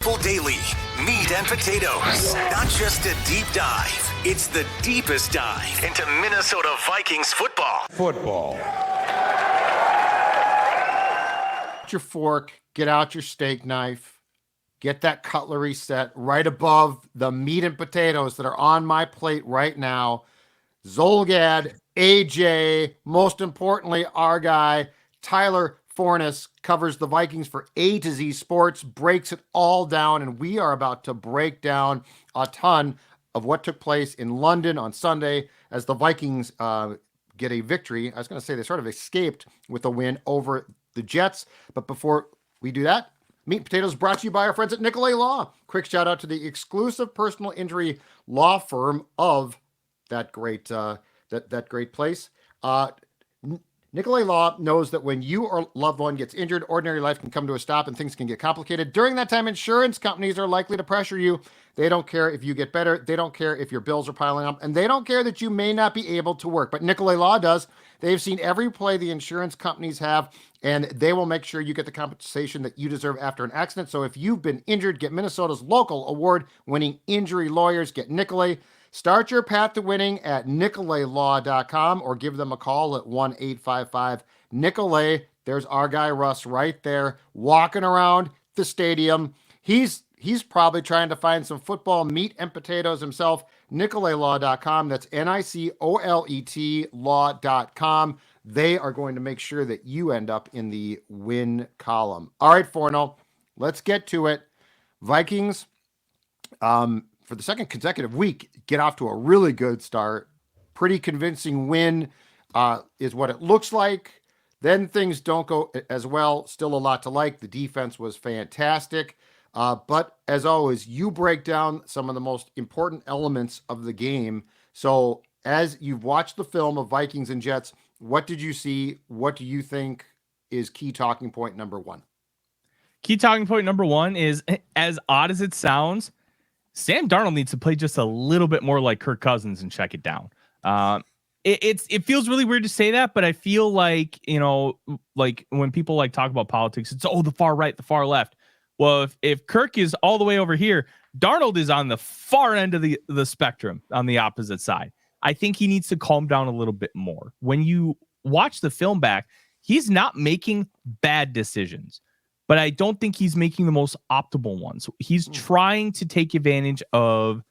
Full Daily, meat and potatoes. Not just a deep dive, it's the deepest dive into Minnesota Vikings football. Get your fork, get out your steak knife, get that cutlery set right above the meat and potatoes that are on my plate right now. Zolgad, AJ, most importantly, our guy, Tyler Forness, covers the Vikings for A to Z Sports, breaks it all down, and we are about to break down a ton of what took place in London on Sunday as the Vikings get a victory. I was going to say they sort of escaped with a win over the Jets, but before we do that, Meat and Potatoes brought to you by our friends at Nicolay Law. Quick shout out to the exclusive personal injury law firm of that great that great place. Nicolay Law knows that when you or loved one gets injured, ordinary life can come to a stop and things can get complicated. During that time, insurance companies are likely to pressure you. They don't care if you get better. They don't care if your bills are piling up. And they don't care that you may not be able to work. But Nicolay Law does. They've seen every play the insurance companies have, and they will make sure you get the compensation that you deserve after an accident. So if you've been injured, get Minnesota's local award-winning injury lawyers. Get Nicolay. Start your path to winning at nicolaylaw.com or give them a call at 1-855-NICOLAY. There's our guy Russ right there walking around the stadium. He's probably trying to find some football meat and potatoes himself. nicolaylaw.com. That's NICOLET law.com. They are going to make sure that you end up in the win column. All right, Forno, let's get to it. Vikings, for the second consecutive week, get off to a really good start. Pretty convincing win is what it looks like. Then things don't go as well. Still a lot to like. The defense was fantastic. But as always, you break down some of the most important elements of the game. So as you've watched the film of Vikings and Jets, what did you see? What do you think is key talking point number one? Key talking point number one is, as odd as it sounds, Sam Darnold needs to play just a little bit more like Kirk Cousins and check it down. It feels really weird to say that, but I feel like, like when people like talk about politics, it's the far right, the far left. Well, if Kirk is all the way over here, Darnold is on the far end of the spectrum on the opposite side. I think he needs to calm down a little bit more. When you watch the film back, he's not making bad decisions, but I don't think he's making the most optimal ones. He's trying to take advantage of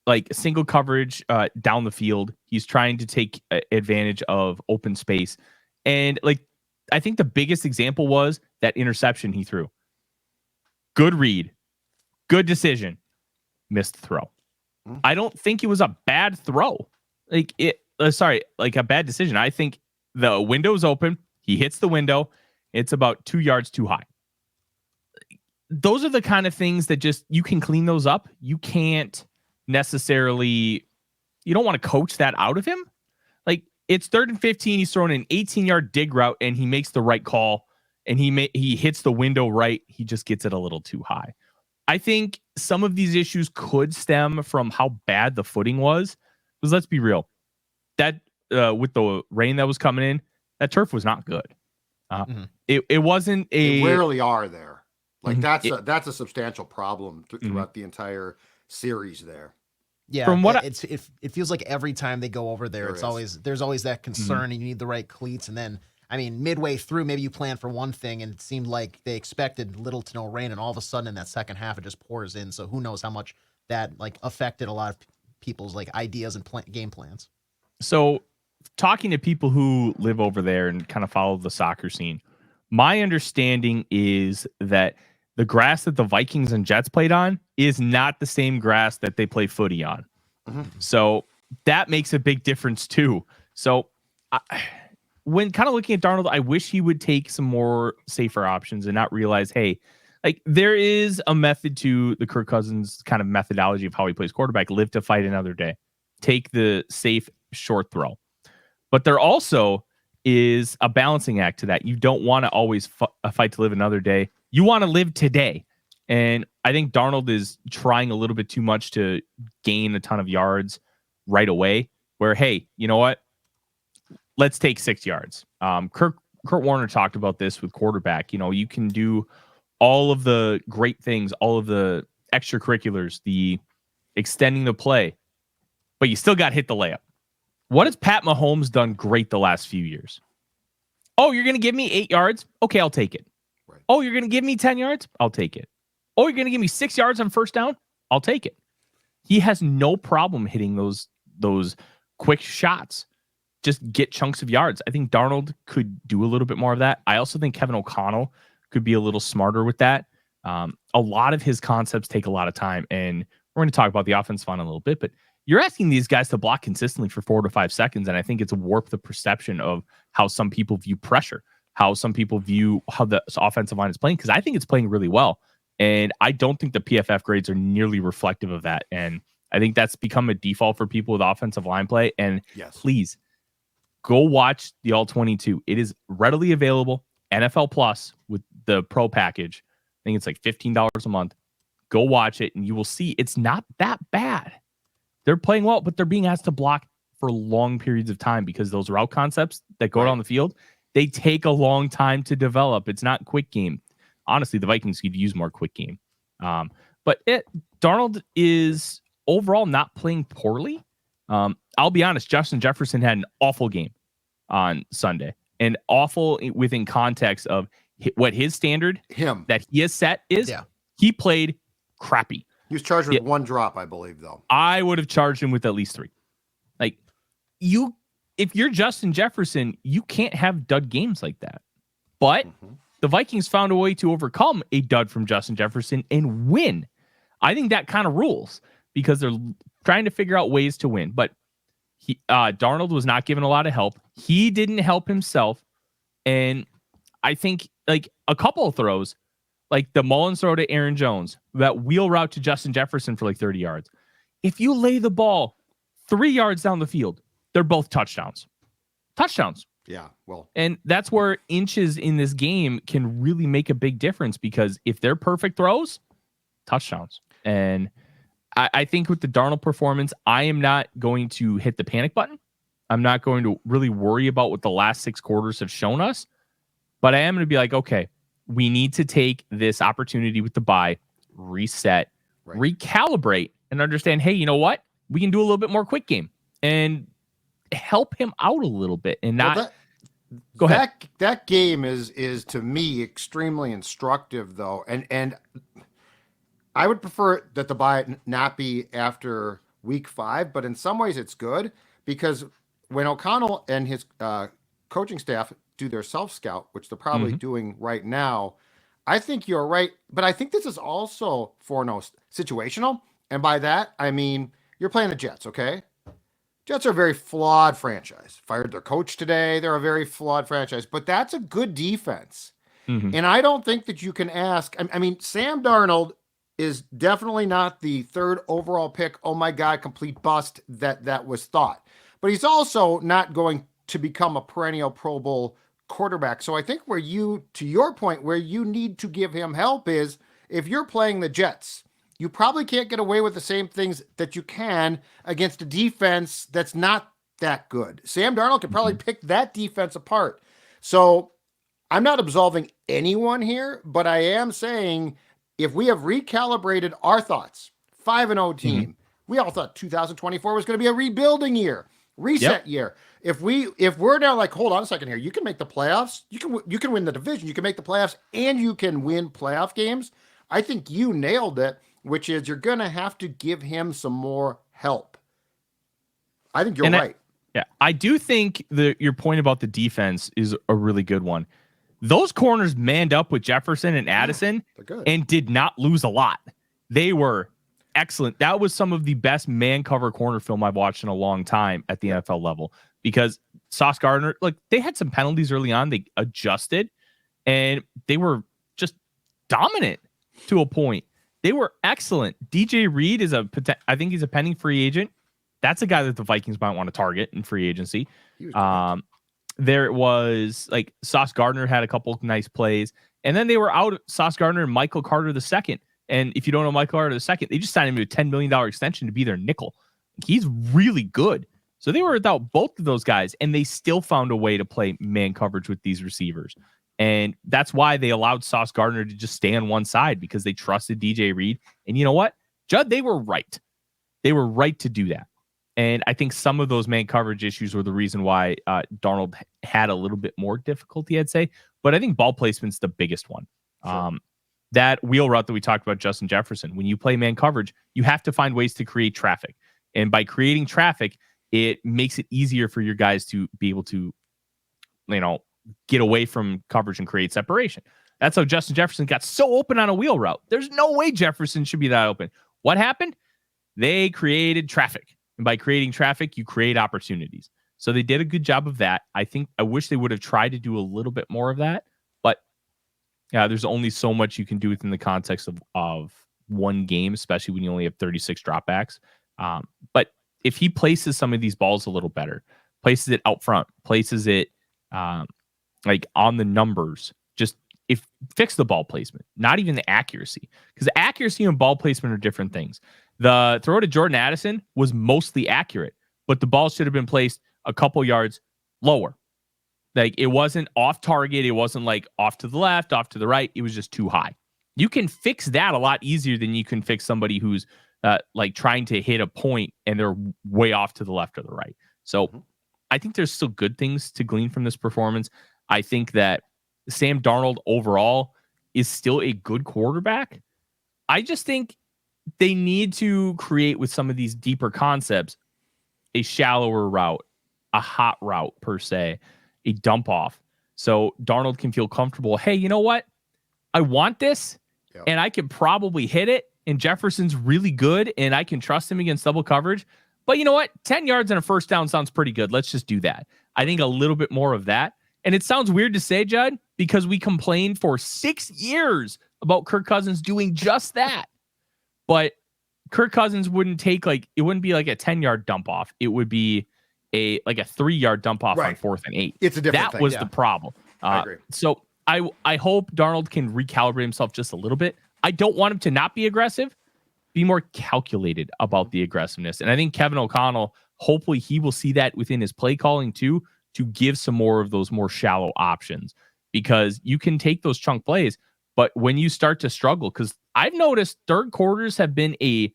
like single coverage down the field. He's trying to take advantage of open space. And like, I think the biggest example was that interception he threw. Good read, good decision, missed the throw. I don't think it was a bad throw. Like a bad decision. I think the window's open. He hits the window. It's about 2 yards too high. Those are the kind of things that just, you can clean those up. You can't necessarily, you don't want to coach that out of him. Like, it's 3rd and 15. He's throwing an 18-yard dig route and he makes the right call and he hits the window right. He just gets it a little too high. I think some of these issues could stem from how bad the footing was. Because let's be real, that with the rain that was coming in, that turf was not good. It wasn't a. They rarely are there. Like that's a substantial problem throughout the entire series there. Yeah, from what it feels like every time they go over there, there's always that concern, and you need the right cleats. And then, I mean, midway through, maybe you plan for one thing, and it seemed like they expected little to no rain, and all of a sudden in that second half, it just pours in. So who knows how much that like affected a lot of people's like ideas and game plans. So, talking to people who live over there and kind of follow the soccer scene, my understanding is that the grass that the Vikings and Jets played on is not the same grass that they play footy on. So that makes a big difference too. So when kind of looking at Darnold, I wish he would take some more safer options and not realize, hey, like there is a method to the Kirk Cousins kind of methodology of how he plays quarterback. Live to fight another day. Take the safe short throw. But there also is a balancing act to that. You don't want to always fight to live another day. You want to live today. And I think Darnold is trying a little bit too much to gain a ton of yards right away. Where, hey, you know what? Let's take 6 yards. Kurt Warner talked about this with quarterback. You know, you can do all of the great things, all of the extracurriculars, the extending the play, but you still got hit the layup. What has Pat Mahomes done great the last few years? Oh, you're going to give me 8 yards? Okay, I'll take it. Right. Oh, you're going to give me 10 yards? I'll take it. Oh, you're going to give me 6 yards on first down? I'll take it. He has no problem hitting those quick shots. Just get chunks of yards. I think Darnold could do a little bit more of that. I also think Kevin O'Connell could be a little smarter with that. A lot of his concepts take a lot of time, and we're going to talk about the offensive line a little bit, but you're asking these guys to block consistently for 4 to 5 seconds, and I think it's warped the perception of how some people view pressure, how some people view how the offensive line is playing, because I think it's playing really well, and I don't think the PFF grades are nearly reflective of that, and I think that's become a default for people with offensive line play, and please, go watch the All-22. It is readily available, NFL Plus with the Pro package. I think it's like $15 a month. Go watch it, and you will see it's not that bad. They're playing well, but they're being asked to block for long periods of time because those route concepts that go down the field, they take a long time to develop. It's not quick game. Honestly, the Vikings could use more quick game. But Darnold is overall not playing poorly. I'll be honest, Justin Jefferson had an awful game on Sunday, and awful within context of what his standard that he has set is. He played crappy. He was charged with 1 drop, I believe, though. I would have charged him with at least 3. Like, if you're Justin Jefferson, you can't have dud games like that. But the Vikings found a way to overcome a dud from Justin Jefferson and win. I think that kind of rules because they're trying to figure out ways to win. But Darnold was not given a lot of help. He didn't help himself. And I think like a couple of throws, like the Mullins throw to Aaron Jones, that wheel route to Justin Jefferson for like 30 yards. If you lay the ball 3 yards down the field, they're both touchdowns. Touchdowns. Yeah, well. And that's where inches in this game can really make a big difference because if they're perfect throws, touchdowns. And I think with the Darnold performance, I am not going to hit the panic button. I'm not going to really worry about what the last 6 quarters have shown us. But I am going to be like, okay, we need to take this opportunity with the bye, reset, recalibrate, and understand, hey, you know what? We can do a little bit more quick game and help him out a little bit and not go ahead. That game is to me extremely instructive though. And I would prefer that the bye not be after week 5, but in some ways it's good because when O'Connell and his coaching staff do their self-scout, which they're probably doing right now, I think you're right. But I think this is also situational. And by that, I mean, you're playing the Jets, okay? Jets are a very flawed franchise. Fired their coach today. They're a very flawed franchise. But that's a good defense. And I don't think that you can ask. I mean, Sam Darnold is definitely not the 3rd overall pick. Oh, my God, complete bust that was thought. But he's also not going to become a perennial Pro Bowl quarterback. So I think to your point, where you need to give him help is if you're playing the Jets, you probably can't get away with the same things that you can against a defense that's not that good. Sam Darnold could probably pick that defense apart. So I'm not absolving anyone here, but I am saying if we have recalibrated our thoughts, 5-0 team, we all thought 2024 was going to be a rebuilding year, reset year. If we're now like, hold on a second here, you can make the playoffs, you can win the division, you can make the playoffs, and you can win playoff games. I think you nailed it, which is you're going to have to give him some more help. I think you're right. I do think your point about the defense is a really good one. Those corners manned up with Jefferson and Addison and did not lose a lot. They were excellent. That was some of the best man cover corner film I've watched in a long time at the NFL level because Sauce Gardner, like they had some penalties early on. They adjusted and they were just dominant to a point. They were excellent. DJ Reed I think he's a pending free agent. That's a guy that the Vikings might want to target in free agency. There was like Sauce Gardner had a couple of nice plays, and then they were out Sauce Gardner and Michael Carter II. And if you don't know Michael Carter II, they just signed him to a $10 million extension to be their nickel. He's really good. So they were without both of those guys, and they still found a way to play man coverage with these receivers. And that's why they allowed Sauce Gardner to just stay on one side, because they trusted DJ Reed. And you know what, Judd, they were right. They were right to do that. And I think some of those man coverage issues were the reason why Darnold had a little bit more difficulty, I'd say. But I think ball placement's the biggest one. Sure. That wheel route that we talked about, Justin Jefferson, when you play man coverage, you have to find ways to create traffic. And by creating traffic, it makes it easier for your guys to be able to, get away from coverage and create separation. That's how Justin Jefferson got so open on a wheel route. There's no way Jefferson should be that open. What happened? They created traffic. And by creating traffic, you create opportunities. So they did a good job of that. I wish they would have tried to do a little bit more of that. But yeah, there's only so much you can do within the context of one game, especially when you only have 36 dropbacks. But if he places some of these balls a little better, places it out front, places it like on the numbers, just fix the ball placement, not even the accuracy, because accuracy and ball placement are different things. The throw to Jordan Addison was mostly accurate, but the ball should have been placed a couple yards lower. Like, it wasn't off target. It wasn't like off to the left, off to the right. It was just too high. You can fix that a lot easier than you can fix somebody who's like trying to hit a point and they're way off to the left or the right. So I think there's still good things to glean from this performance. I think that Sam Darnold overall is still a good quarterback. I just think they need to create, with some of these deeper concepts, a shallower route, a hot route per se, a dump off. So Darnold can feel comfortable. Hey, you know what? I want this and I can probably hit it. And Jefferson's really good and I can trust him against double coverage. But you know what? 10 yards and a first down sounds pretty good. Let's just do that. I think a little bit more of that. And it sounds weird to say, Judd, because we complained for 6 years about Kirk Cousins doing just that. But Kirk Cousins wouldn't take it wouldn't be like a 10-yard dump off. It would be a 3-yard dump off on 4th and 8. It's a different thing. That was the problem. I agree. So I hope Darnold can recalibrate himself just a little bit. I don't want him to not be aggressive. Be more calculated about the aggressiveness. And I think Kevin O'Connell, hopefully he will see that within his play calling too, to give some more of those more shallow options, because you can take those chunk plays. But when you start to struggle, because I've noticed third quarters have been a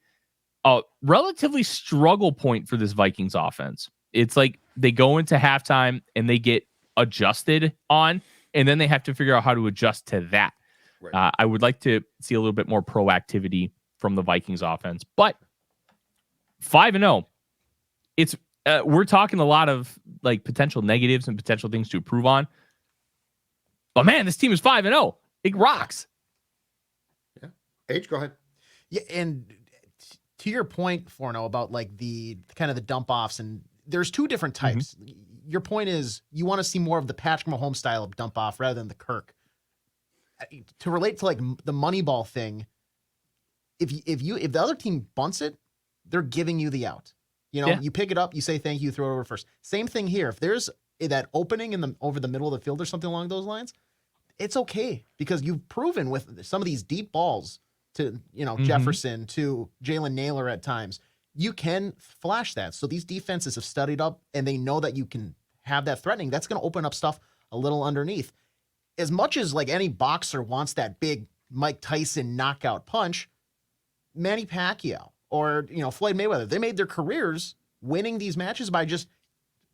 relatively struggle point for this Vikings offense. It's like they go into halftime and they get adjusted on, and then they have to figure out how to adjust to that. Right. I would like to see a little bit more proactivity from the Vikings offense, but 5-0, it's we're talking a lot of like potential negatives and potential things to improve on. But man, this team is 5-0. It rocks. Yeah. H, go ahead. Yeah, and to your point, Forno, about like the kind of the dump offs, and there's two different types. Your point is you want to see more of the Patrick Mahomes style of dump off rather than the Kirk. To relate to like the Moneyball thing, if the other team bunts it, they're giving you the out. You pick it up, you say thank you, throw it over first. Same thing here. If there's that opening over the middle of the field or something along those lines, it's okay, because you've proven with some of these deep balls to Jefferson, to Jalen Naylor at times, you can flash that. So these defenses have studied up and they know that you can have that threatening. That's going to open up stuff a little underneath. As much as like any boxer wants that big Mike Tyson knockout punch, Manny Pacquiao or Floyd Mayweather, they made their careers winning these matches by just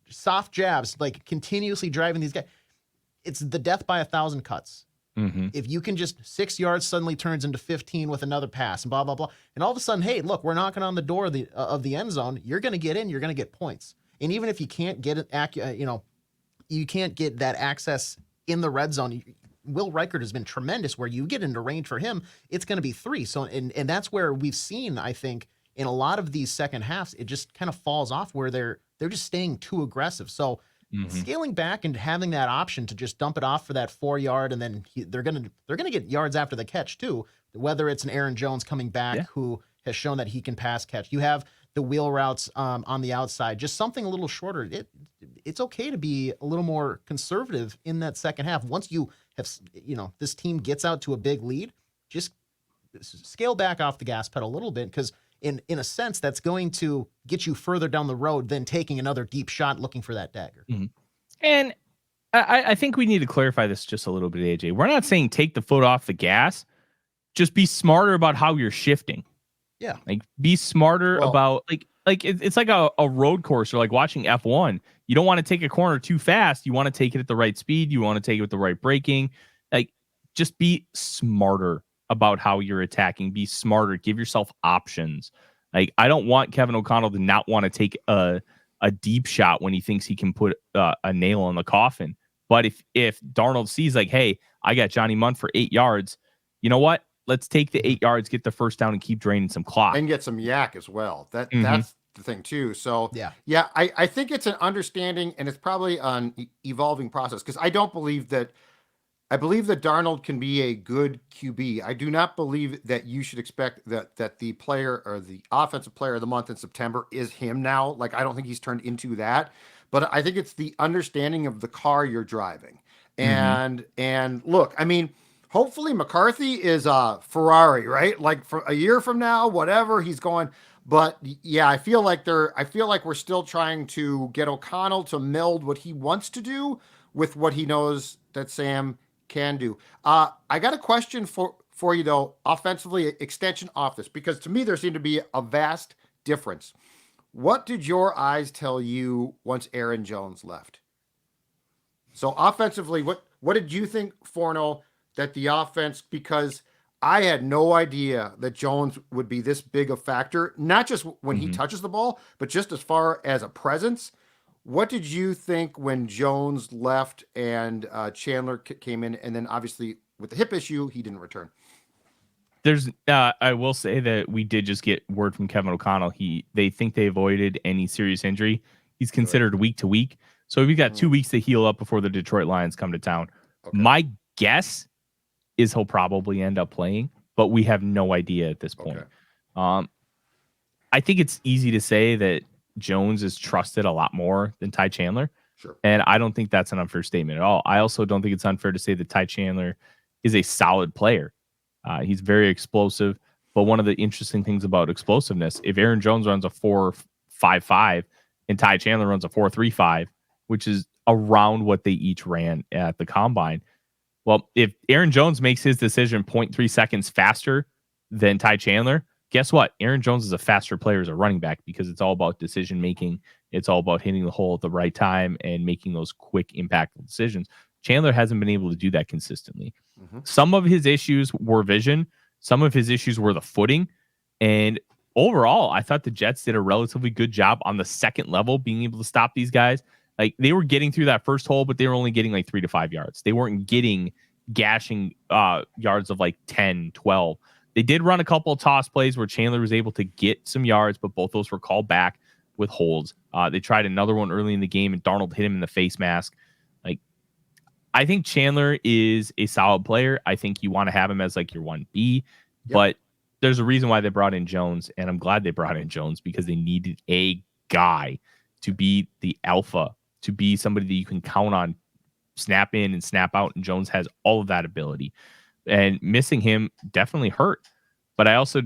soft jabs, like continuously driving these guys. It's the death by 1,000 cuts. If you can just 6 yards suddenly turns into 15 with another pass and blah blah blah, and all of a sudden, hey, look, we're knocking on the door of the end zone. You're going to get in. You're going to get points. And even if you can't get it, you can't get that access in the red zone. Will Reichert has been tremendous. Where you get into range for him, it's going to be 3. So, and that's where we've seen, I think, in a lot of these second halves, it just kind of falls off where they're just staying too aggressive. So scaling back and having that option to just dump it off for that 4 yard, and then they're gonna get yards after the catch too. Whether it's an Aaron Jones coming back who has shown that he can pass catch, you have the wheel routes on the outside, just something a little shorter. It's okay to be a little more conservative in that second half. Once you have, this team gets out to a big lead, just scale back off the gas pedal a little bit, because in a sense, that's going to get you further down the road than taking another deep shot looking for that dagger. And I think we need to clarify this just a little bit, AJ. We're not saying take the foot off the gas. Just be smarter about how you're shifting. Yeah. Like be smarter about it's like a road course or like watching F1. You don't want to take a corner too fast. You want to take it at the right speed. You want to take it with the right braking. Like just be smarter about how you're attacking. Be smarter. Give yourself options. Like I don't want Kevin O'Connell to not want to take a deep shot when he thinks he can put a nail in the coffin. But if Darnold sees like, hey, I got Johnny Mundt for 8 yards, you know what? Let's take the 8 yards, get the first down, and keep draining some clock. And get some yak as well. That's the thing too. So yeah, I think it's an understanding, and it's probably an evolving process, because I believe that Darnold can be a good QB. I do not believe that you should expect that the player or the offensive player of the month in September is him now. Like, I don't think he's turned into that, but I think it's the understanding of the car you're driving. And look, I mean, hopefully McCarthy is a Ferrari, right? Like for a year from now, whatever he's going. But yeah, I feel like we're still trying to get O'Connell to meld what he wants to do with what he knows that Sam can do. I got a question for you though, offensively, extension off this, because to me there seemed to be a vast difference. What did your eyes tell you once Aaron Jones left? So offensively, what did you think, Forno, that the offense, because I had no idea that Jones would be this big a factor, not just when he touches the ball, but just as far as a presence. What did you think when Jones left and Chandler came in, and then obviously with the hip issue, he didn't return? I will say that we did just get word from Kevin O'Connell. They think they avoided any serious injury. He's considered week to week. So we've got 2 weeks to heal up before the Detroit Lions come to town. Okay. My guess is he'll probably end up playing, but we have no idea at this point. Okay. I think it's easy to say that Jones is trusted a lot more than Ty Chandler. Sure. And I don't think that's an unfair statement at all. I also don't think it's unfair to say that Ty Chandler is a solid player. He's very explosive, but one of the interesting things about explosiveness, if Aaron Jones runs a 4.55 and Ty Chandler runs a 4.35, which is around what they each ran at the combine, well, if Aaron Jones makes his decision 0.3 seconds faster than Ty Chandler, guess what? Aaron Jones is a faster player as a running back, because it's all about decision making. It's all about hitting the hole at the right time and making those quick, impactful decisions. Chandler hasn't been able to do that consistently. Some of his issues were vision. Some of his issues were the footing. And overall, I thought the Jets did a relatively good job on the second level being able to stop these guys. Like, they were getting through that first hole, but they were only getting like 3 to 5 yards. They weren't getting gashing yards of like 10, 12. They did run a couple of toss plays where Chandler was able to get some yards, but both those were called back with holds. They tried another one early in the game, and Darnold hit him in the face mask. Like, I think Chandler is a solid player. I think you want to have him as like your 1B, but there's a reason why they brought in Jones, and I'm glad they brought in Jones, because they needed a guy to be the alpha, to be somebody that you can count on, snap in and snap out, and Jones has all of that ability. And missing him definitely hurt. But I also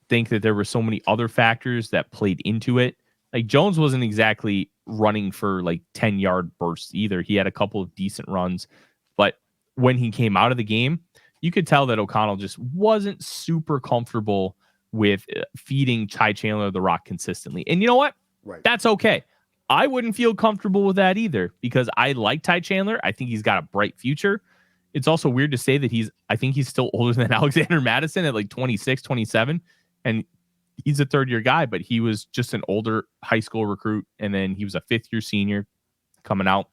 think that there were so many other factors that played into it. Like, Jones wasn't exactly running for like 10-yard bursts either. He had a couple of decent runs, but when he came out of the game, you could tell that O'Connell just wasn't super comfortable with feeding Ty Chandler the rock consistently. And you know what? Right. That's okay. I wouldn't feel comfortable with that either, because I like Ty Chandler. I think he's got a bright future. It's also weird to say that I think he's still older than Alexander Madison at like 26, 27. And he's a third-year guy, but he was just an older high school recruit. And then he was a fifth-year senior coming out.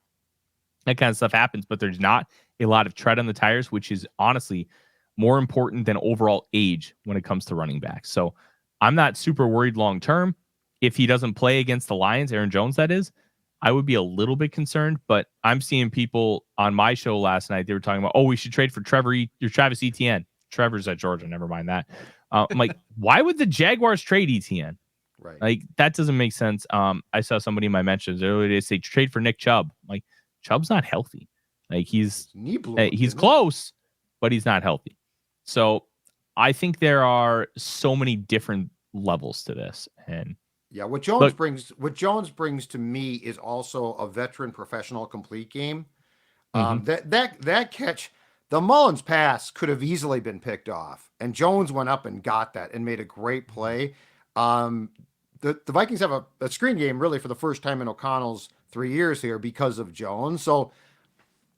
That kind of stuff happens, but there's not a lot of tread on the tires, which is honestly more important than overall age when it comes to running backs. So I'm not super worried long-term. If he doesn't play against the Lions, Aaron Jones, that is, I would be a little bit concerned, but I'm seeing people on my show last night. They were talking about, we should trade for Travis Etienne. Trevor's at Georgia. Never mind that. I'm like, why would the Jaguars trade Etienne? Right. Like, that doesn't make sense. I saw somebody in my mentions earlier today say trade for Nick Chubb. Like, Chubb's not healthy. Like, he's close, but he's not healthy. So I think there are so many different levels to this. And yeah, what Jones brings to me is also a veteran professional complete game. That catch, the Mullins pass could have easily been picked off, and Jones went up and got that and made a great play. The Vikings have a screen game really for the first time in O'Connell's 3 years here because of Jones. So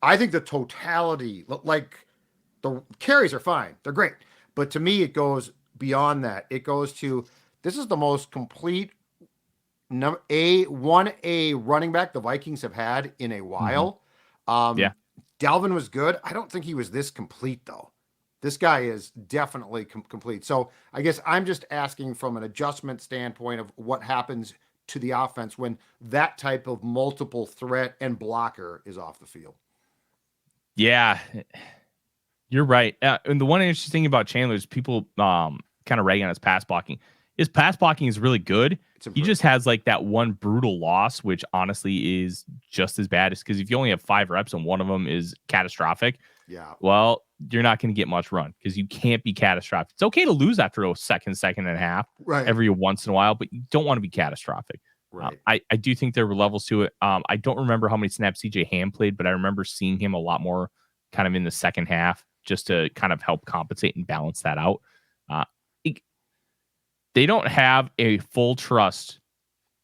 I think the totality, like the carries are fine, they're great, but to me it goes beyond that. It goes to this is the most complete 1A running back the Vikings have had in a while. Yeah. Dalvin was good. I don't think he was this complete though. This guy is definitely complete. So I guess I'm just asking from an adjustment standpoint of what happens to the offense when that type of multiple threat and blocker is off the field. Yeah, you're right. And the one interesting thing about Chandler is people kind of ragging on his pass blocking. His pass blocking is really good. He just has like that one brutal loss, which honestly is just as bad. Because if you only have 5 reps and one of them is catastrophic, well, you're not going to get much run because you can't be catastrophic. It's okay to lose after a second and a half every once in a while, but you don't want to be catastrophic. Right. I do think there were levels to it. I don't remember how many snaps CJ Ham played, but I remember seeing him a lot more kind of in the second half just to kind of help compensate and balance that out. They don't have a full trust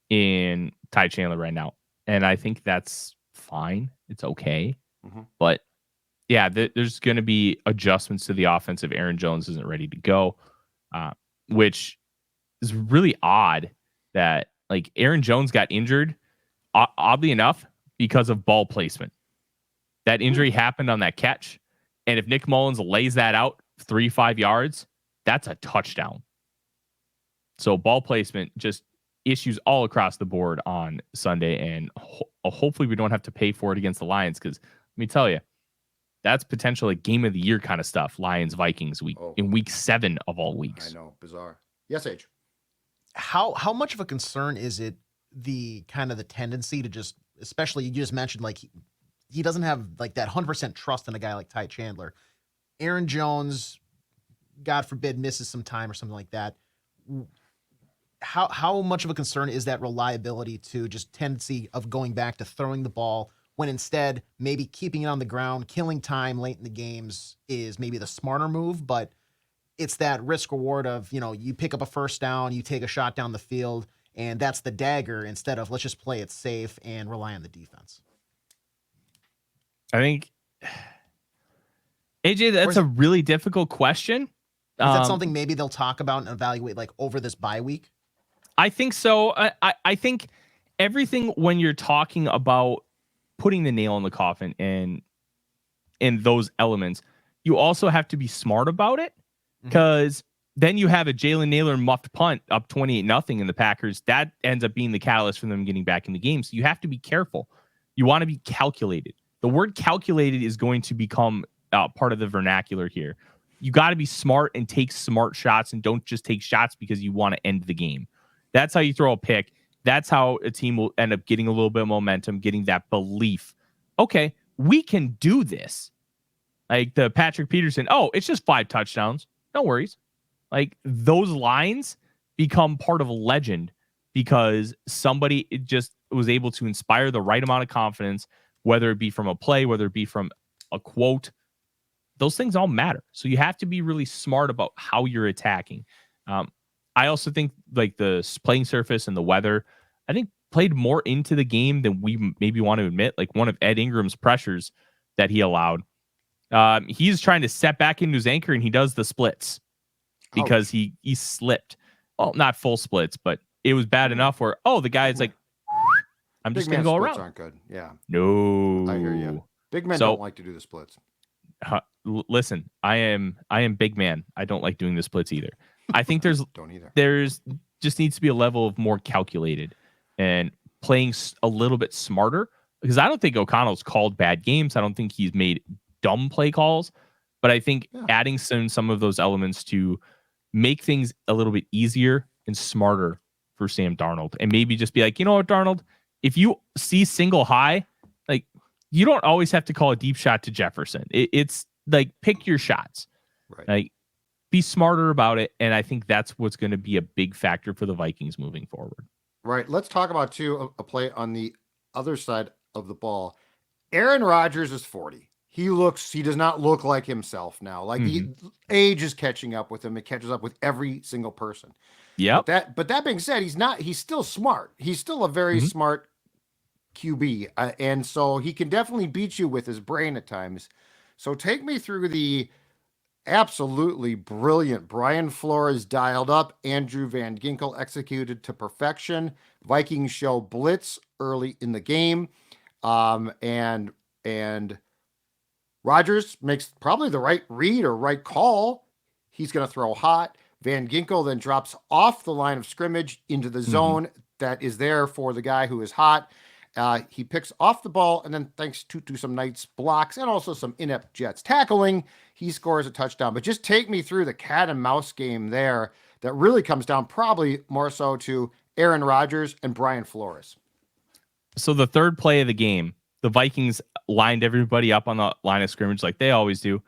in Ty Chandler right now. And I think that's fine. It's okay. But yeah, there's going to be adjustments to the offense if Aaron Jones isn't ready to go, which is really odd that like Aaron Jones got injured, oddly enough, because of ball placement. That injury happened on that catch. And if Nick Mullins lays that out 3-5 yards, that's a touchdown. So ball placement, just issues all across the board on Sunday. And hopefully we don't have to pay for it against the Lions. Because let me tell you, that's potentially game of the year kind of stuff. Lions, Vikings in week 7 of all weeks. I know. Bizarre. Yes, H. How much of a concern is it the kind of the tendency to just, especially you just mentioned like he doesn't have like that 100% trust in a guy like Ty Chandler. Aaron Jones, God forbid, misses some time or something like that. How much of a concern is that reliability to just tendency of going back to throwing the ball when instead maybe keeping it on the ground, killing time late in the games is maybe the smarter move, but it's that risk reward of, you pick up a first down, you take a shot down the field, and that's the dagger instead of let's just play it safe and rely on the defense. I think, AJ, that's a really difficult question. Is that something maybe they'll talk about and evaluate like over this bye week? I think so. I think everything when you're talking about putting the nail in the coffin and those elements, you also have to be smart about it because then you have a Jalen Nailor muffed punt up 28-0 in the Packers. That ends up being the catalyst for them getting back in the game. So you have to be careful. You want to be calculated. The word calculated is going to become part of the vernacular here. You got to be smart and take smart shots and don't just take shots because you want to end the game. That's how you throw a pick. That's how a team will end up getting a little bit of momentum, getting that belief. Okay, we can do this. Like the Patrick Peterson, it's just 5 touchdowns. No worries. Like those lines become part of a legend because somebody just was able to inspire the right amount of confidence, whether it be from a play, whether it be from a quote. Those things all matter. So you have to be really smart about how you're attacking. I also think like the playing surface and the weather, I think played more into the game than we maybe want to admit. Like one of Ed Ingram's pressures that he allowed, he's trying to set back into his anchor and he does the splits because he slipped. Well, not full splits, but it was bad enough where, the guy's like, I'm just going to go around. Aren't good. Yeah. No. I hear you. Big men don't like to do the splits. Listen, I am big man. I don't like doing the splits either. I think there's just needs to be a level of more calculated and playing a little bit smarter because I don't think O'Connell's called bad games. I don't think he's made dumb play calls, but I think adding some of those elements to make things a little bit easier and smarter for Sam Darnold and maybe just be like, you know what, Darnold, if you see single high, like you don't always have to call a deep shot to Jefferson. It's like pick your shots. Right. Like be smarter about it. And I think that's what's going to be a big factor for the Vikings moving forward. Right. Let's talk about, too, a play on the other side of the ball. Aaron Rodgers is 40. He does not look like himself now. Like age is catching up with him. It catches up with every single person. Yep. But that being said, he's still smart. He's still a very smart QB. And so he can definitely beat you with his brain at times. So take me through the absolutely brilliant Brian Flores dialed up, Andrew Van Ginkel executed to perfection. Vikings show blitz early in the game. And Rodgers makes probably the right read or right call. He's going to throw hot. Van Ginkel then drops off the line of scrimmage into the zone that is there for the guy who is hot. He picks off the ball, and then thanks to some nice blocks and also some inept Jets tackling, he scores a touchdown. But just take me through the cat and mouse game there that really comes down probably more so to Aaron Rodgers and Brian Flores. So the third play of the game, the Vikings lined everybody up on the line of scrimmage like they always do,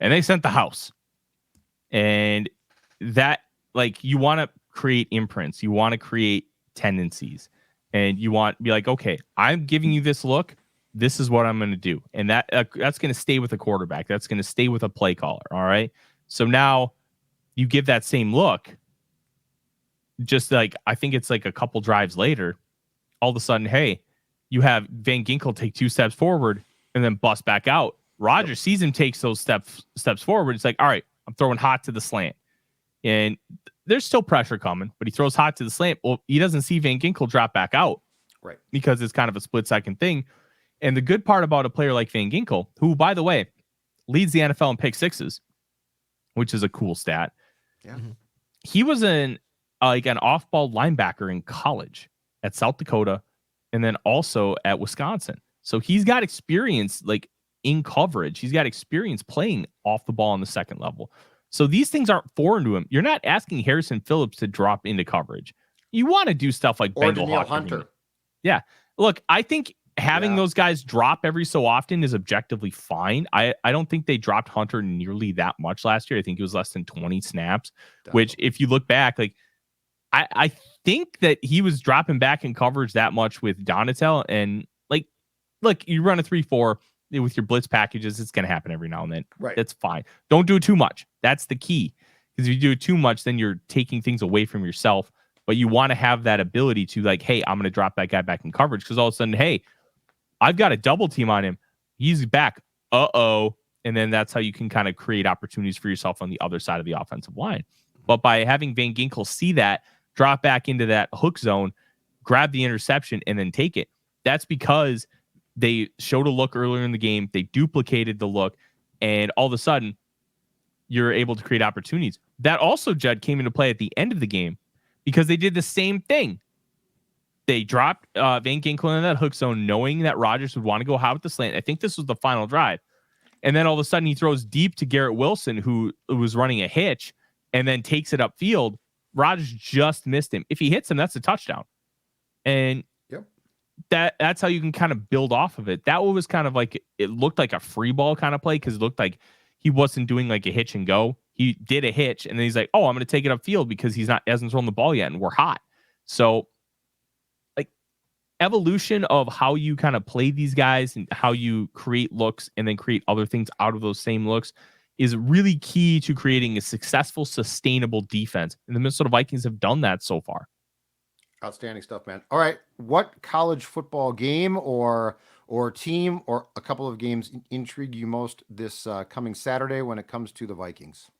and they sent the house. And that, like, you want to create imprints, you want to create tendencies, and you want to be like, okay, I'm giving you this look. This is what I'm going to do. And that's going to stay with a quarterback. That's going to stay with a play caller. All right. So now you give that same look. Just like, I think it's like a couple drives later, all of a sudden, hey, you have Van Ginkel take 2 steps forward and then bust back out. Rodgers sees him takes those steps forward. It's like, all right, I'm throwing hot to the slant. And there's still pressure coming, but he throws hot to the slant. Well, he doesn't see Van Ginkel drop back out. Right. Because it's kind of a split-second thing. And the good part about a player like Van Ginkel, who, by the way, leads the NFL in pick sixes, which is a cool stat. Yeah. He was an off-ball linebacker in college at South Dakota and then also at Wisconsin. So he's got experience like in coverage. He's got experience playing off the ball on the second level. So these things aren't foreign to him. You're not asking Harrison Phillips to drop into coverage. You want to do stuff like or Bengal Danielle Hunter. Yeah. Look, I think having those guys drop every so often is objectively fine. I don't think they dropped Hunter nearly that much last year. I think it was less than 20 snaps, which if you look back, like I think that he was dropping back in coverage that much with Donatel. And like, look, you run a 3-4 with your blitz packages. It's going to happen every now and then. Right. That's fine. Don't do it too much. That's the key. Because if you do it too much, then you're taking things away from yourself. But you want to have that ability to like, hey, I'm going to drop that guy back in coverage. Because all of a sudden, hey, I've got a double team on him. He's back. Uh-oh. And then that's how you can kind of create opportunities for yourself on the other side of the offensive line. But by having Van Ginkel see that, drop back into that hook zone, grab the interception, and then take it, that's because they showed a look earlier in the game. They duplicated the look, and all of a sudden, you're able to create opportunities. That also, Judd, came into play at the end of the game because they did the same thing. They dropped Van Ginkel in that hook zone, knowing that Rodgers would want to go high with the slant. I think this was the final drive. And then all of a sudden, he throws deep to Garrett Wilson, who was running a hitch, and then takes it upfield. Rodgers just missed him. If he hits him, that's a touchdown. And that's how you can kind of build off of it. That was kind of like, it looked like a free ball kind of play because it looked like he wasn't doing like a hitch and go. He did a hitch and then he's like, oh, I'm going to take it upfield because hasn't thrown the ball yet and we're hot. So like evolution of how you kind of play these guys and how you create looks and then create other things out of those same looks is really key to creating a successful, sustainable defense. And the Minnesota Vikings have done that so far. Outstanding stuff, man. All right. What college football game or team or a couple of games intrigue you most this coming Saturday when it comes to the Vikings?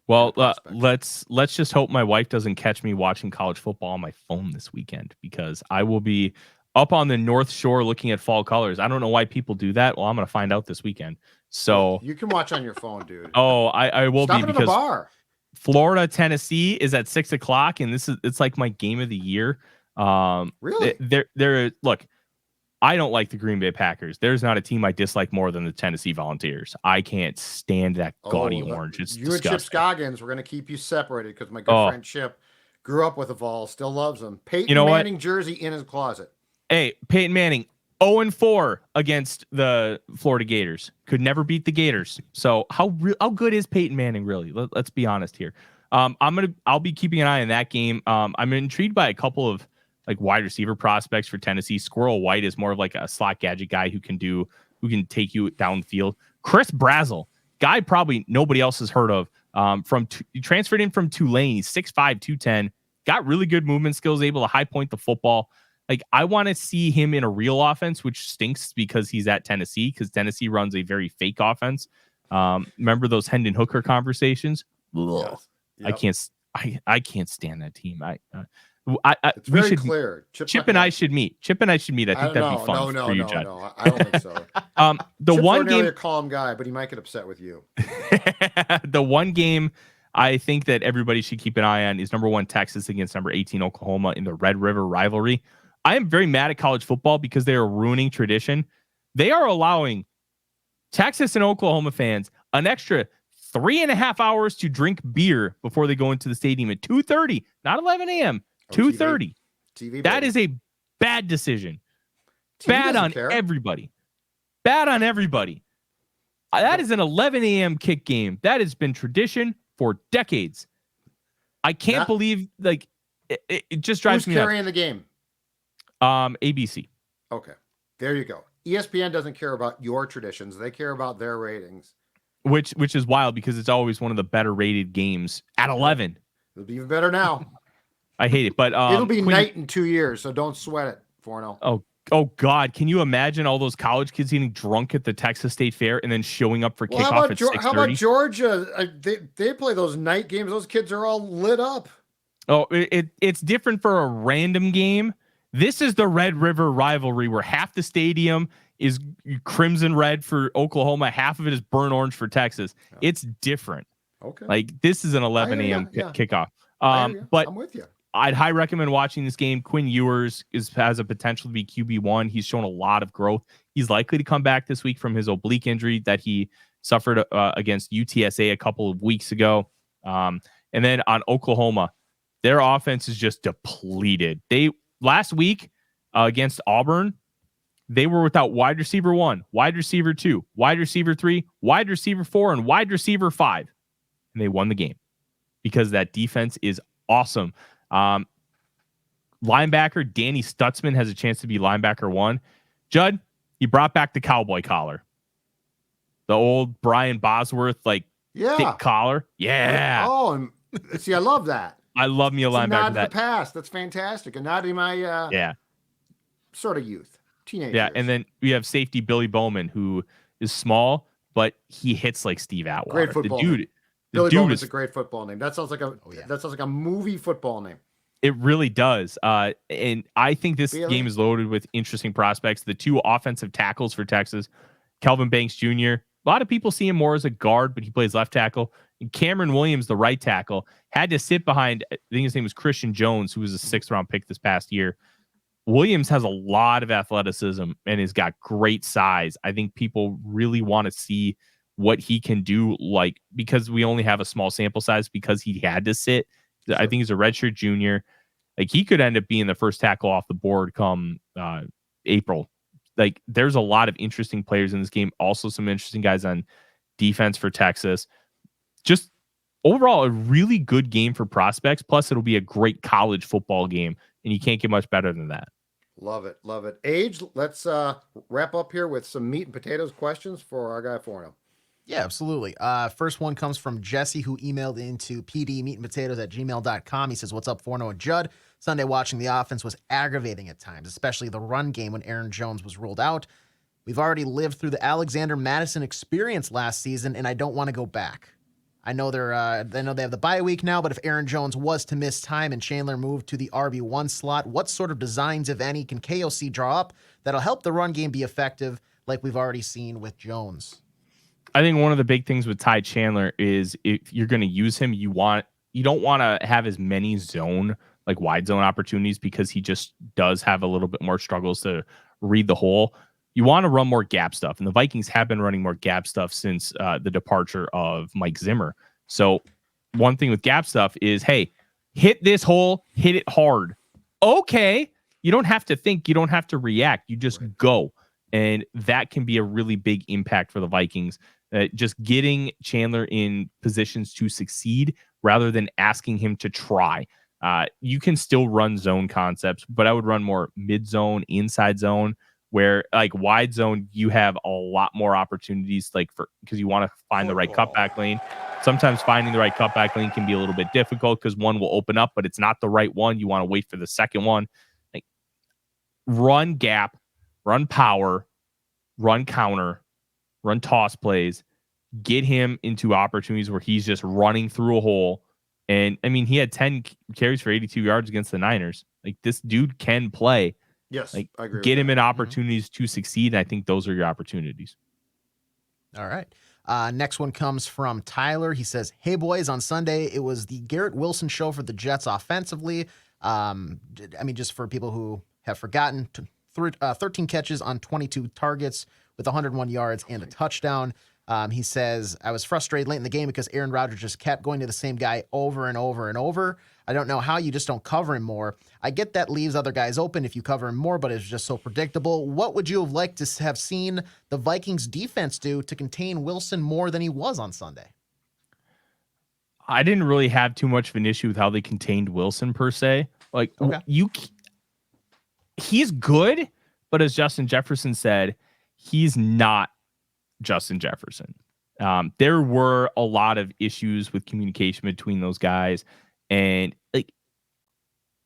Well, let's just hope my wife doesn't catch me watching college football on my phone this weekend because I will be up on the North Shore looking at fall colors. I don't know why people do that. Well, I'm going to find out this weekend. So you can watch on your phone, dude. Oh, I will Stop be in because the bar. Florida, Tennessee is at 6:00, and it's like my game of the year. Really? Look, I don't like the Green Bay Packers. There's not a team I dislike more than the Tennessee Volunteers. I can't stand that gaudy orange. It's you disgusting. And Chip Scoggins, we're going to keep you separated because my good friend Chip grew up with the Vols, still loves them. Peyton Manning jersey in his closet. Hey, Peyton Manning, 0-4 against the Florida Gators. Could never beat the Gators. So how good is Peyton Manning really? Let's be honest here. I'll be keeping an eye on that game. I'm intrigued by a couple of like wide receiver prospects for Tennessee. Squirrel White is more of like a slot gadget guy who can do who can take you downfield. Chris Brazel, guy probably nobody else has heard of. He transferred in from Tulane. He's 6'5", 210. Got really good movement skills, able to high point the football. Like, I want to see him in a real offense, which stinks because he's at Tennessee, because Tennessee runs a very fake offense. Remember those Hendon Hooker conversations? Yes. Yep. I can't stand that team. It's we very should clear. Chip and I should meet. I think that'd be fun for you, Judd. No, I don't think so. The Chip's one ordinarily game, a calm guy, but he might get upset with you. the one game I think that everybody should keep an eye on is number 1 Texas against number 18 Oklahoma in the Red River rivalry. I am very mad at college football because they are ruining tradition. They are allowing Texas and Oklahoma fans an extra 3.5 hours to drink beer before they go into the stadium at 2:30, not 11 a.m. 2:30. TV. That is a bad decision. TV Bad on care. everybody. Bad on everybody. That is an 11 a.m. kick game. That has been tradition for decades. I can't believe, like, it just drives me nuts. Who's carrying the game? ABC. Okay, there you go. ESPN doesn't care about your traditions; they care about their ratings. Which is wild because it's always one of the better rated games at 11. It'll be even better now. I hate it, but it'll be night in 2 years, so don't sweat it, Forno. Oh God! Can you imagine all those college kids getting drunk at the Texas State Fair and then showing up for kickoff at 6:30? How about Georgia? They play those night games. Those kids are all lit up. Oh, it's different for a random game. This is the Red River rivalry where half the stadium is crimson red for Oklahoma, half of it is burnt orange for Texas. Yeah. It's different. Okay. Like, this is an 11 a.m. kickoff. But I'm with you. I'd highly recommend watching this game. Quinn Ewers has a potential to be QB1. He's shown a lot of growth. He's likely to come back this week from his oblique injury that he suffered against UTSA a couple of weeks ago. And then on Oklahoma, their offense is just depleted. Last week against Auburn, they were without wide receiver 1, wide receiver 2, wide receiver 3, wide receiver 4, and wide receiver 5. And they won the game because that defense is awesome. Linebacker Danny Stutzman has a chance to be linebacker 1. Judd, he brought back the cowboy collar. The old Brian Bosworth, thick collar. Yeah. Oh, and see, I love that. I love me a linebacker. Nod to the past. That's fantastic. And not in my sort of youth, teenage years. And then we have safety Billy Bowman, who is small, but he hits like Steve Atwater. Great football. Billy Bowman's a great football name. That sounds like a movie football name. It really does. And I think this game is loaded with interesting prospects. The 2 offensive tackles for Texas, Kelvin Banks Jr. A lot of people see him more as a guard, but he plays left tackle. And Cameron Williams, the right tackle, had to sit behind, I think his name was Christian Jones, who was a 6th-round pick this past year. Williams has a lot of athleticism and has got great size. I think people really want to see what he can do, because we only have a small sample size because he had to sit. Sure. I think he's a redshirt junior. He could end up being the first tackle off the board come April. There's a lot of interesting players in this game. Also, some interesting guys on defense for Texas. Just overall, a really good game for prospects. Plus, it'll be a great college football game, and you can't get much better than that. Love it. Love it. Age, let's wrap up here with some meat and potatoes questions for our guy Forno. Yeah, absolutely. First one comes from Jesse, who emailed into pdmeatandpotatoes@gmail.com. He says, "What's up, Forno and Judd? Sunday watching the offense was aggravating at times, especially the run game when Aaron Jones was ruled out. We've already lived through the Alexander Madison experience last season, and I don't want to go back. I know they have the bye week now, but if Aaron Jones was to miss time and Chandler moved to the RB1 slot, what sort of designs, if any, can KOC draw up that'll help the run game be effective like we've already seen with Jones?" I think one of the big things with Ty Chandler is if you're going to use him, you don't want to have as many wide zone opportunities because he just does have a little bit more struggles to read the hole. You want to run more gap stuff, and the Vikings have been running more gap stuff since the departure of Mike Zimmer. So one thing with gap stuff is, hey, hit this hole, hit it hard. Okay, you don't have to think, you don't have to react, you just go. And that can be a really big impact for the Vikings. Just getting Chandler in positions to succeed rather than asking him to try. You can still run zone concepts, but I would run more mid-zone, inside zone. where like wide zone, you have a lot more opportunities because you want to find the right cutback lane. Sometimes finding the right cutback lane can be a little bit difficult because one will open up, but it's not the right one. You want to wait for the second one. Like run gap, run power, run counter, run toss plays, get him into opportunities where he's just running through a hole. And I mean, he had 10 carries for 82 yards against the Niners. Like this dude can play. Yes, like I agree. Get him in opportunities to succeed. And I think those are your opportunities. All right. Next one comes from Tyler. He says, "Hey boys, on Sunday it was the Garrett Wilson show for the Jets offensively. I mean, just for people who have forgotten, 13 catches on 22 targets with 101 yards and a touchdown." He says, "I was frustrated late in the game because Aaron Rodgers just kept going to the same guy over and over and over. I don't know how you just don't cover him more. I get that leaves other guys open if you cover him more, but it's just so predictable. What would you have liked to have seen the Vikings defense do to contain Wilson more than he was on Sunday?" I didn't really have too much of an issue with how they contained Wilson per se. Like he's good, but as Justin Jefferson said, he's not Justin Jefferson. There were a lot of issues with communication between those guys. And like,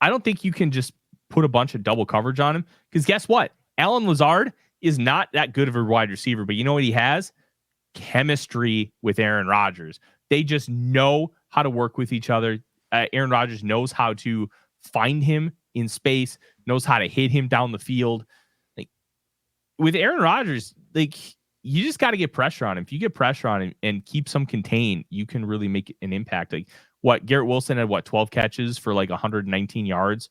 I don't think you can just put a bunch of double coverage on him because guess what? Allen Lazard is not that good of a wide receiver, but you know what he has? Chemistry with Aaron Rodgers. They just know how to work with each other. Aaron Rodgers knows how to find him in space, knows how to hit him down the field. Like with Aaron Rodgers, like you just got to get pressure on him. If you get pressure on him and keep some contained, you can really make an impact. Like Garrett Wilson had 12 catches for like 119 yards.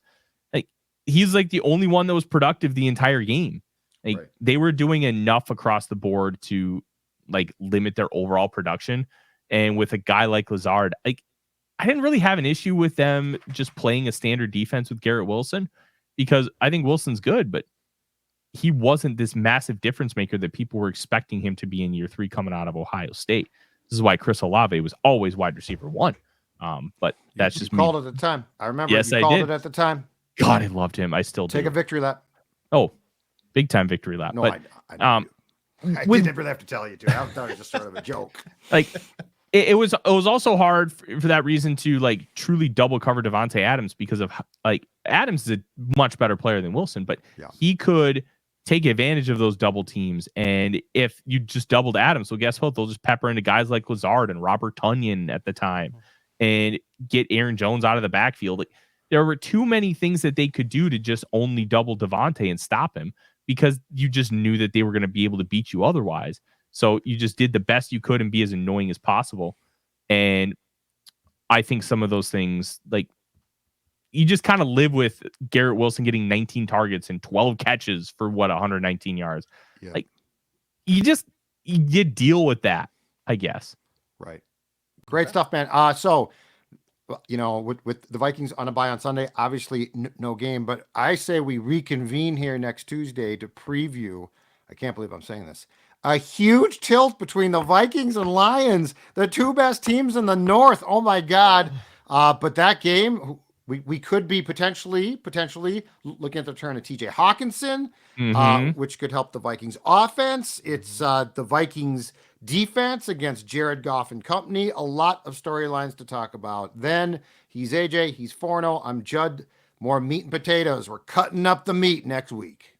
Like he's like the only one that was productive the entire game. Like they were doing enough across the board to like limit their overall production. And with a guy like Lazard, like I didn't really have an issue with them just playing a standard defense with Garrett Wilson because I think Wilson's good, but he wasn't this massive difference maker that people were expecting him to be in year 3 coming out of Ohio State. This is why Chris Olave was always wide receiver 1. But that's just me. Called it at the time. I remember. Yes, you called it at the time. God, I loved him. I still do. Take a victory lap. Oh, big time victory lap. No, but, I didn't really have to tell you to. I thought it was just sort of a joke. Like it was also hard for that reason to like truly double cover Devontae Adams because of like Adams is a much better player than Wilson, but he could take advantage of those double teams. And if you just doubled Adams, well, guess what? They'll just pepper into guys like Lazard and Robert Tonyan at the time and get Aaron Jones out of the backfield. Like, there were too many things that they could do to just only double Devontae and stop him because you just knew that they were going to be able to beat you otherwise. So you just did the best you could and be as annoying as possible. And I think some of those things, like, you just kind of live with Garrett Wilson getting 19 targets and 12 catches for 119 yards. Yeah. Like you deal with that, I guess. Right. Great stuff, man. So, you know, with the Vikings on a bye on Sunday, obviously no game, but I say we reconvene here next Tuesday to preview. I can't believe I'm saying this. A huge tilt between the Vikings and Lions, the two best teams in the North. Oh my God. But that game, we could be potentially looking at the return of TJ Hawkinson, which could help the Vikings offense. It's the Vikings defense against Jared Goff and company. A lot of storylines to talk about. Then he's AJ, he's Forno. I'm Judd. More meat and potatoes. We're cutting up the meat next week.